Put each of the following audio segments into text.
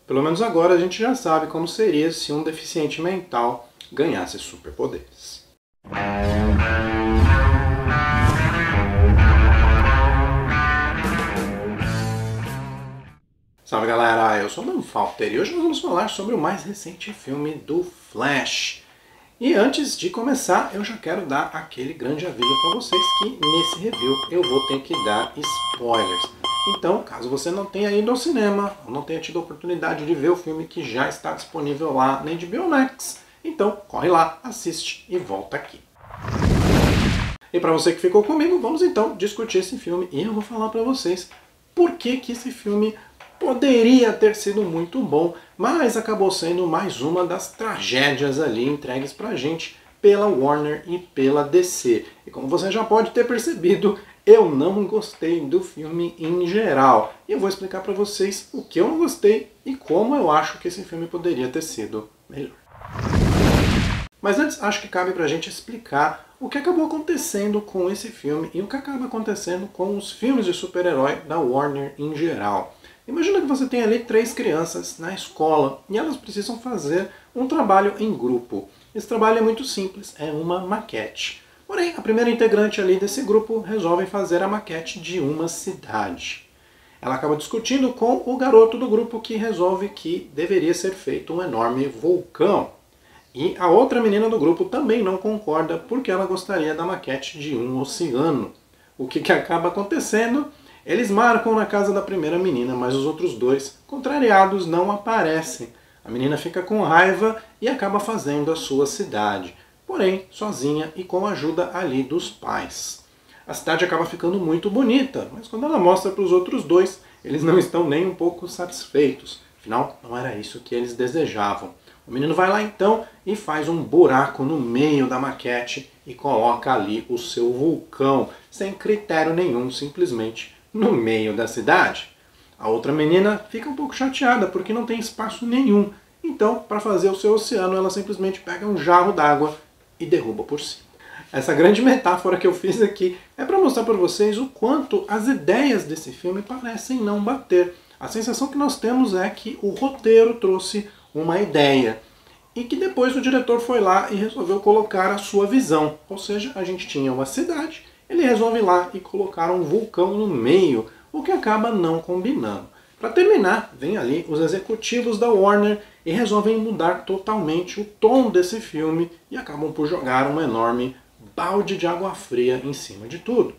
Pelo menos agora a gente já sabe como seria se um deficiente mental ganhasse superpoderes. Salve galera, eu sou o Dan Falter e hoje nós vamos falar sobre o mais recente filme do Flash. E antes de começar, eu já quero dar aquele grande aviso para vocês que nesse review eu vou ter que dar spoilers. Então, caso você não tenha ido ao cinema, ou não tenha tido a oportunidade de ver o filme que já está disponível lá na HBO Max, então corre lá, assiste e volta aqui. E para você que ficou comigo, vamos então discutir esse filme e eu vou falar para vocês por que esse filme poderia ter sido muito bom, mas acabou sendo mais uma das tragédias ali entregues pra gente pela Warner e pela DC. E como você já pode ter percebido, eu não gostei do filme em geral. E eu vou explicar pra vocês o que eu não gostei e como eu acho que esse filme poderia ter sido melhor. Mas antes, acho que cabe pra gente explicar o que acabou acontecendo com esse filme e o que acaba acontecendo com os filmes de super-herói da Warner em geral. Imagina que você tem ali 3 crianças na escola e elas precisam fazer um trabalho em grupo. Esse trabalho é muito simples, é uma maquete. Porém, a primeira integrante ali desse grupo resolve fazer a maquete de uma cidade. Ela acaba discutindo com o garoto do grupo que resolve que deveria ser feito um enorme vulcão. E a outra menina do grupo também não concorda porque ela gostaria da maquete de um oceano. O que acaba acontecendo? Eles marcam na casa da primeira menina, mas os outros dois, contrariados, não aparecem. A menina fica com raiva e acaba fazendo a sua cidade, porém sozinha e com a ajuda ali dos pais. A cidade acaba ficando muito bonita, mas quando ela mostra para os outros dois, eles não estão nem um pouco satisfeitos. Afinal, não era isso que eles desejavam. O menino vai lá então e faz um buraco no meio da maquete e coloca ali o seu vulcão, sem critério nenhum, simplesmente no meio da cidade. A outra menina fica um pouco chateada porque não tem espaço nenhum. Então, para fazer o seu oceano, ela simplesmente pega um jarro d'água e derruba por cima. Essa grande metáfora que eu fiz aqui é para mostrar para vocês o quanto as ideias desse filme parecem não bater. A sensação que nós temos é que o roteiro trouxe uma ideia e que depois o diretor foi lá e resolveu colocar a sua visão. Ou seja, a gente tinha uma cidade, ele resolve ir lá e colocar um vulcão no meio, o que acaba não combinando. Para terminar, vem ali os executivos da Warner e resolvem mudar totalmente o tom desse filme e acabam por jogar um enorme balde de água fria em cima de tudo.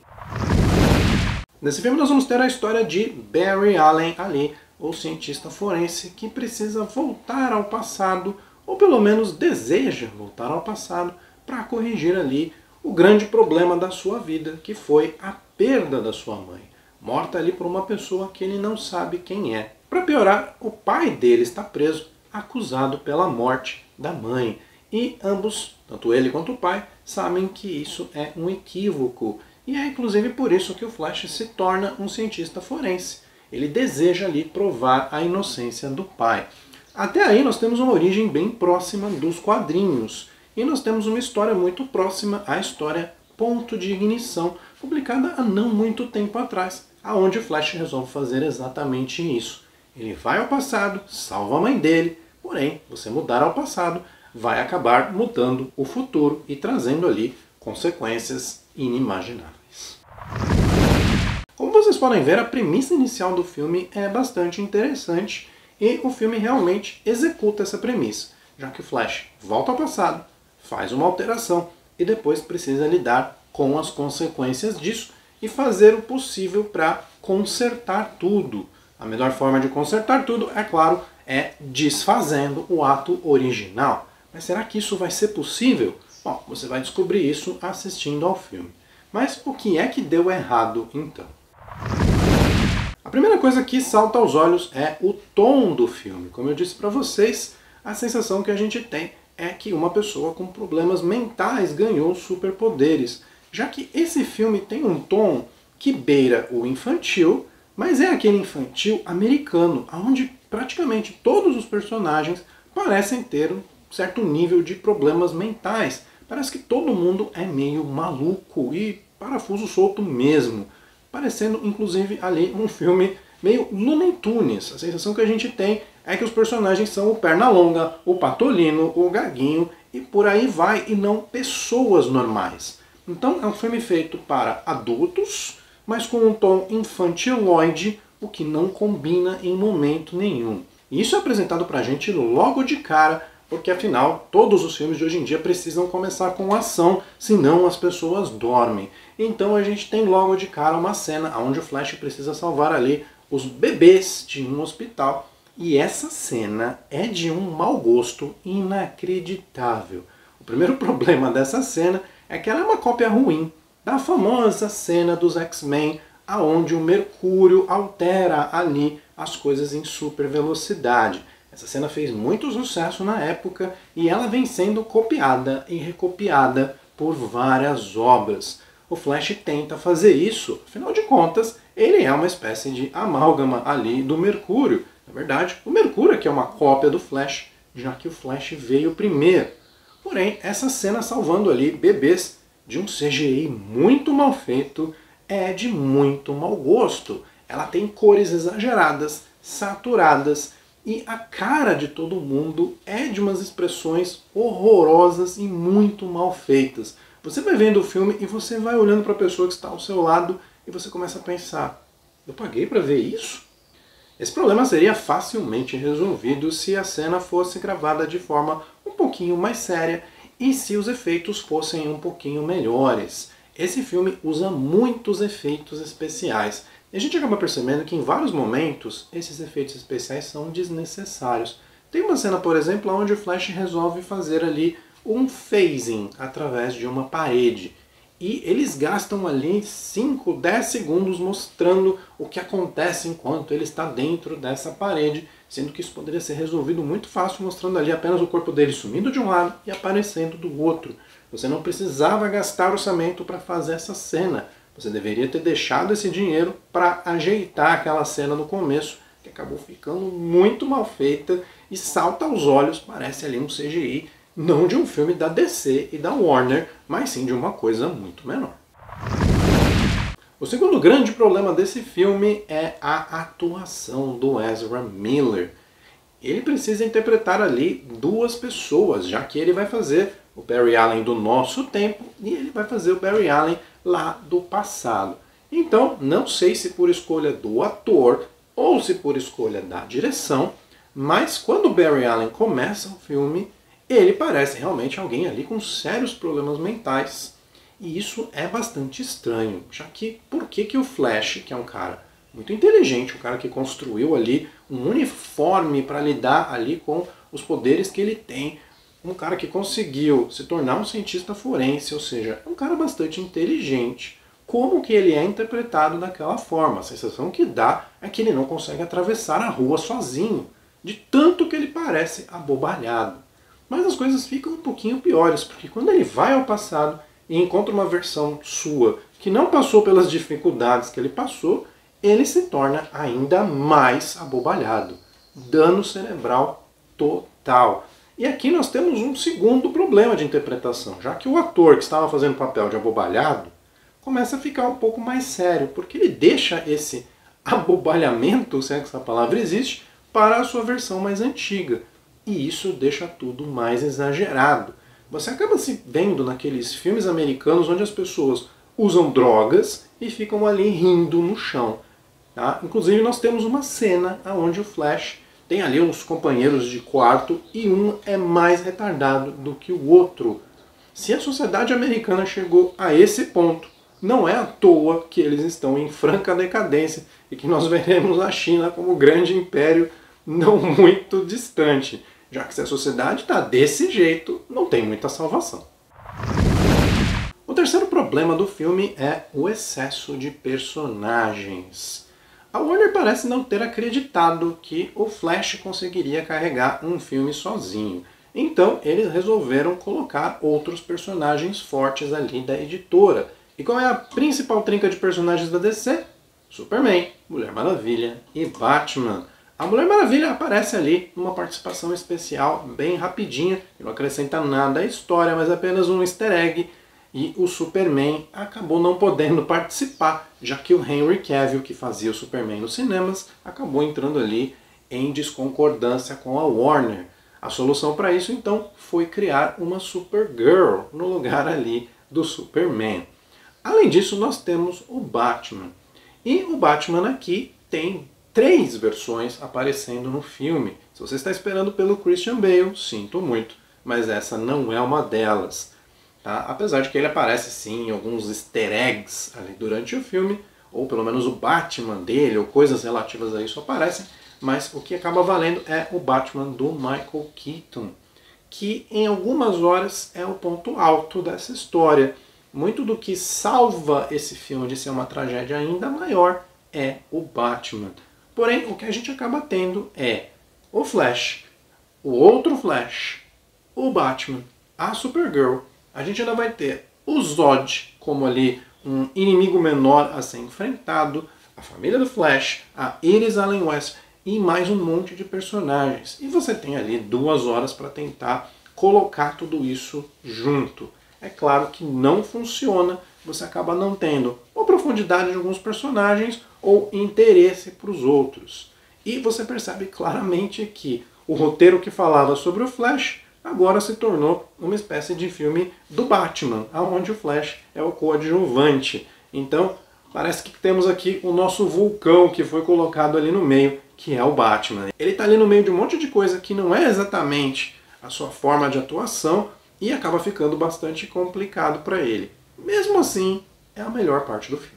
Nesse filme nós vamos ter a história de Barry Allen ali, o cientista forense que precisa voltar ao passado, ou pelo menos deseja voltar ao passado, para corrigir ali o grande problema da sua vida, que foi a perda da sua mãe, morta ali por uma pessoa que ele não sabe quem é. Para piorar, o pai dele está preso, acusado pela morte da mãe. E ambos, tanto ele quanto o pai, sabem que isso é um equívoco. E é inclusive por isso que o Flash se torna um cientista forense. Ele deseja ali provar a inocência do pai. Até aí nós temos uma origem bem próxima dos quadrinhos. E nós temos uma história muito próxima à história Ponto de Ignição, publicada há não muito tempo atrás, aonde o Flash resolve fazer exatamente isso. Ele vai ao passado, salva a mãe dele, porém, você mudar ao passado vai acabar mudando o futuro e trazendo ali consequências inimagináveis. Como vocês podem ver, a premissa inicial do filme é bastante interessante e o filme realmente executa essa premissa, já que o Flash volta ao passado, faz uma alteração e depois precisa lidar com as consequências disso e fazer o possível para consertar tudo. A melhor forma de consertar tudo, é claro, é desfazendo o ato original. Mas será que isso vai ser possível? Bom, você vai descobrir isso assistindo ao filme. Mas o que é que deu errado então? A primeira coisa que salta aos olhos é o tom do filme. Como eu disse para vocês, a sensação que a gente tem é que uma pessoa com problemas mentais ganhou superpoderes, já que esse filme tem um tom que beira o infantil, mas é aquele infantil americano, onde praticamente todos os personagens parecem ter um certo nível de problemas mentais. Parece que todo mundo é meio maluco e parafuso solto mesmo, parecendo inclusive ali um filme meio Looney Tunes. A sensação que a gente tem é que os personagens são o Pernalonga, o Patolino, o Gaguinho e por aí vai, e não pessoas normais. Então é um filme feito para adultos, mas com um tom infantiloide, o que não combina em momento nenhum. E isso é apresentado pra gente logo de cara, porque afinal todos os filmes de hoje em dia precisam começar com ação, senão as pessoas dormem. Então a gente tem logo de cara uma cena onde o Flash precisa salvar ali os bebês de um hospital. E essa cena é de um mau gosto inacreditável. O primeiro problema dessa cena é que ela é uma cópia ruim da famosa cena dos X-Men, aonde o Mercúrio altera ali as coisas em super velocidade. Essa cena fez muito sucesso na época e ela vem sendo copiada e recopiada por várias obras. O Flash tenta fazer isso, afinal de contas, ele é uma espécie de amálgama ali do Mercúrio. Na verdade, o Mercúrio é que é uma cópia do Flash, já que o Flash veio primeiro. Porém, essa cena salvando ali bebês de um CGI muito mal feito é de muito mau gosto. Ela tem cores exageradas, saturadas, e a cara de todo mundo é de umas expressões horrorosas e muito mal feitas. Você vai vendo o filme e você vai olhando para a pessoa que está ao seu lado e você começa a pensar, eu paguei para ver isso? Esse problema seria facilmente resolvido se a cena fosse gravada de forma um pouquinho mais séria e se os efeitos fossem um pouquinho melhores. Esse filme usa muitos efeitos especiais. E a gente acaba percebendo que em vários momentos esses efeitos especiais são desnecessários. Tem uma cena, por exemplo, onde o Flash resolve fazer ali um phasing através de uma parede. E eles gastam ali 5, 10 segundos mostrando o que acontece enquanto ele está dentro dessa parede, sendo que isso poderia ser resolvido muito fácil mostrando ali apenas o corpo dele sumindo de um lado e aparecendo do outro. Você não precisava gastar orçamento para fazer essa cena. Você deveria ter deixado esse dinheiro para ajeitar aquela cena no começo, que acabou ficando muito mal feita e salta aos olhos, parece ali um CGI, não de um filme da DC e da Warner, mas sim de uma coisa muito menor. O segundo grande problema desse filme é a atuação do Ezra Miller. Ele precisa interpretar ali duas pessoas, já que ele vai fazer o Barry Allen do nosso tempo e ele vai fazer o Barry Allen lá do passado. Então, não sei se por escolha do ator ou se por escolha da direção, mas quando o Barry Allen começa o filme, ele parece realmente alguém ali com sérios problemas mentais. E isso é bastante estranho, já que por que o Flash, que é um cara muito inteligente, um cara que construiu ali um uniforme para lidar ali com os poderes que ele tem, um cara que conseguiu se tornar um cientista forense, ou seja, é um cara bastante inteligente, como que ele é interpretado daquela forma? A sensação que dá é que ele não consegue atravessar a rua sozinho, de tanto que ele parece abobalhado. Mas as coisas ficam um pouquinho piores, porque quando ele vai ao passado e encontra uma versão sua que não passou pelas dificuldades que ele passou, ele se torna ainda mais abobalhado. Dano cerebral total. E aqui nós temos um segundo problema de interpretação, já que o ator que estava fazendo o papel de abobalhado começa a ficar um pouco mais sério, porque ele deixa esse abobalhamento, se é que essa palavra existe, para a sua versão mais antiga. E isso deixa tudo mais exagerado. Você acaba se vendo naqueles filmes americanos onde as pessoas usam drogas e ficam ali rindo no chão. Tá? Inclusive nós temos uma cena onde o Flash tem ali uns companheiros de quarto e um é mais retardado do que o outro. Se a sociedade americana chegou a esse ponto, não é à toa que eles estão em franca decadência e que nós veremos a China como grande império não muito distante. Já que se a sociedade está desse jeito, não tem muita salvação. O terceiro problema do filme é o excesso de personagens. A Warner parece não ter acreditado que o Flash conseguiria carregar um filme sozinho. Então eles resolveram colocar outros personagens fortes ali da editora. E qual é a principal trinca de personagens da DC? Superman, Mulher Maravilha e Batman. A Mulher Maravilha aparece ali numa participação especial bem rapidinha, que não acrescenta nada à história, mas apenas um easter egg. e o Superman acabou não podendo participar, já que o Henry Cavill, que fazia o Superman nos cinemas, acabou entrando ali em desconcordância com a Warner. A solução para isso, então, foi criar uma Supergirl no lugar ali do Superman. Além disso, nós temos o Batman. E o Batman aqui tem 3 versões aparecendo no filme. Se você está esperando pelo Christian Bale, sinto muito, mas essa não é uma delas. Tá? Apesar de que ele aparece sim em alguns easter eggs ali durante o filme, ou pelo menos o Batman dele, ou coisas relativas a isso aparecem, mas o que acaba valendo é o Batman do Michael Keaton, que em algumas horas é o ponto alto dessa história. Muito do que salva esse filme de ser uma tragédia ainda maior é o Batman. Porém, o que a gente acaba tendo é o Flash, o outro Flash, o Batman, a Supergirl. A gente ainda vai ter o Zod como ali um inimigo menor a ser enfrentado, a família do Flash, a Iris Allen West e mais um monte de personagens. E você tem ali 2 horas para tentar colocar tudo isso junto. É claro que não funciona, você acaba não tendo ou profundidade de alguns personagens ou interesse para os outros. E você percebe claramente que o roteiro que falava sobre o Flash agora se tornou uma espécie de filme do Batman, onde o Flash é o coadjuvante. Então, parece que temos aqui o nosso vulcão que foi colocado ali no meio, que é o Batman. Ele está ali no meio de um monte de coisa que não é exatamente a sua forma de atuação e acaba ficando bastante complicado para ele. Mesmo assim, é a melhor parte do filme.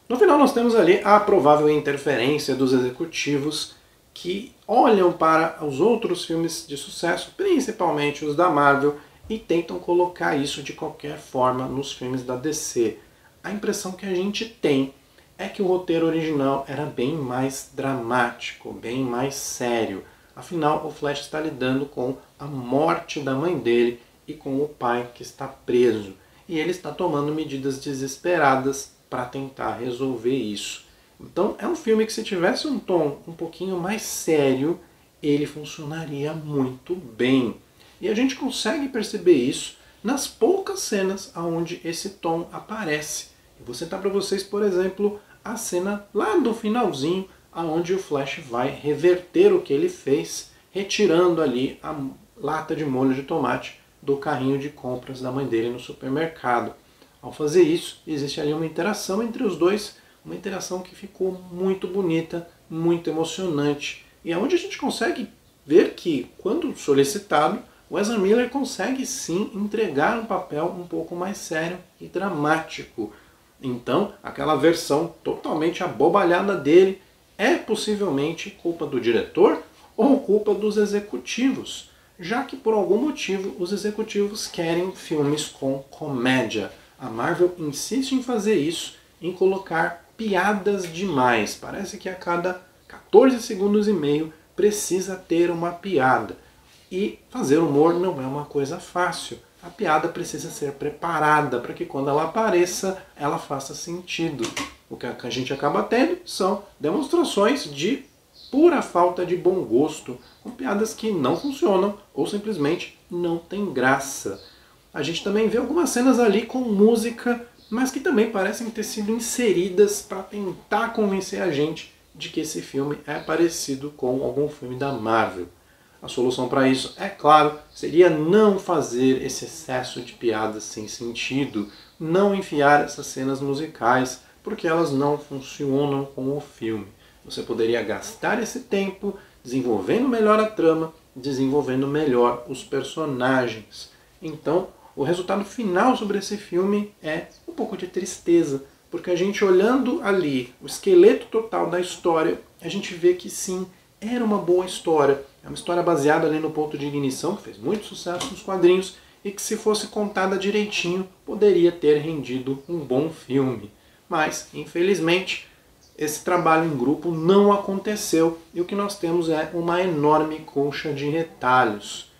No final nós temos ali a provável interferência dos executivos que olham para os outros filmes de sucesso, principalmente os da Marvel, e tentam colocar isso de qualquer forma nos filmes da DC. A impressão que a gente tem é que o roteiro original era bem mais dramático, bem mais sério. Afinal, o Flash está lidando com a morte da mãe dele e com o pai que está preso. E ele está tomando medidas desesperadas para tentar resolver isso. Então é um filme que, se tivesse um tom um pouquinho mais sério, ele funcionaria muito bem. E a gente consegue perceber isso nas poucas cenas onde esse tom aparece. Eu vou citar para vocês, por exemplo, a cena lá do finalzinho, onde o Flash vai reverter o que ele fez, retirando ali a lata de molho de tomate do carrinho de compras da mãe dele no supermercado. Ao fazer isso, existe ali uma interação entre os dois, uma interação que ficou muito bonita, muito emocionante. E é onde a gente consegue ver que, quando solicitado, o Ezra Miller consegue sim entregar um papel um pouco mais sério e dramático. Então, aquela versão totalmente abobalhada dele é possivelmente culpa do diretor ou culpa dos executivos, já que por algum motivo os executivos querem filmes com comédia. A Marvel insiste em fazer isso, em colocar piadas demais. Parece que a cada 14 segundos e meio precisa ter uma piada. E fazer humor não é uma coisa fácil. A piada precisa ser preparada para que quando ela apareça, ela faça sentido. O que a gente acaba tendo são demonstrações de pura falta de bom gosto, com piadas que não funcionam ou simplesmente não têm graça. A gente também vê algumas cenas ali com música, mas que também parecem ter sido inseridas para tentar convencer a gente de que esse filme é parecido com algum filme da Marvel. A solução para isso, é claro, seria não fazer esse excesso de piadas sem sentido, não enfiar essas cenas musicais, porque elas não funcionam com o filme. Você poderia gastar esse tempo desenvolvendo melhor a trama, desenvolvendo melhor os personagens. Então, o resultado final sobre esse filme é um pouco de tristeza, porque a gente, olhando ali o esqueleto total da história, a gente vê que sim, era uma boa história. É uma história baseada ali no ponto de ignição, que fez muito sucesso nos quadrinhos, e que, se fosse contada direitinho, poderia ter rendido um bom filme. Mas, infelizmente, esse trabalho em grupo não aconteceu, e o que nós temos é uma enorme colcha de retalhos,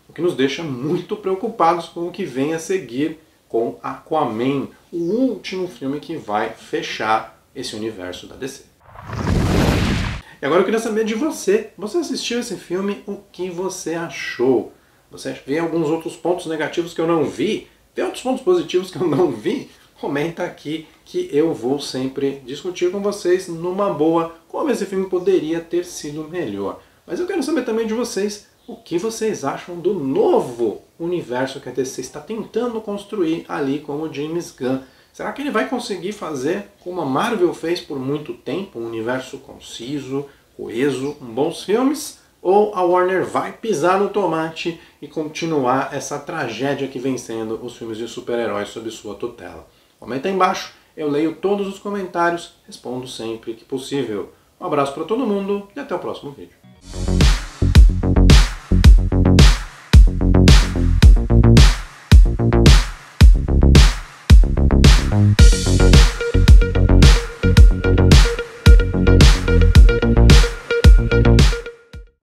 o que nos deixa muito preocupados com o que vem a seguir com Aquaman, o último filme que vai fechar esse universo da DC. E agora eu queria saber de você. Você assistiu esse filme? O que você achou? Você vê alguns outros pontos negativos que eu não vi? Tem outros pontos positivos que eu não vi? Comenta aqui que eu vou sempre discutir com vocês numa boa como esse filme poderia ter sido melhor. Mas eu quero saber também de vocês o que vocês acham do novo universo que a DC está tentando construir ali com o James Gunn. Será que ele vai conseguir fazer como a Marvel fez por muito tempo, um universo conciso, coeso, bons filmes? Ou a Warner vai pisar no tomate e continuar essa tragédia que vem sendo os filmes de super-heróis sob sua tutela? Comenta aí embaixo, eu leio todos os comentários, respondo sempre que possível. Um abraço para todo mundo e até o próximo vídeo.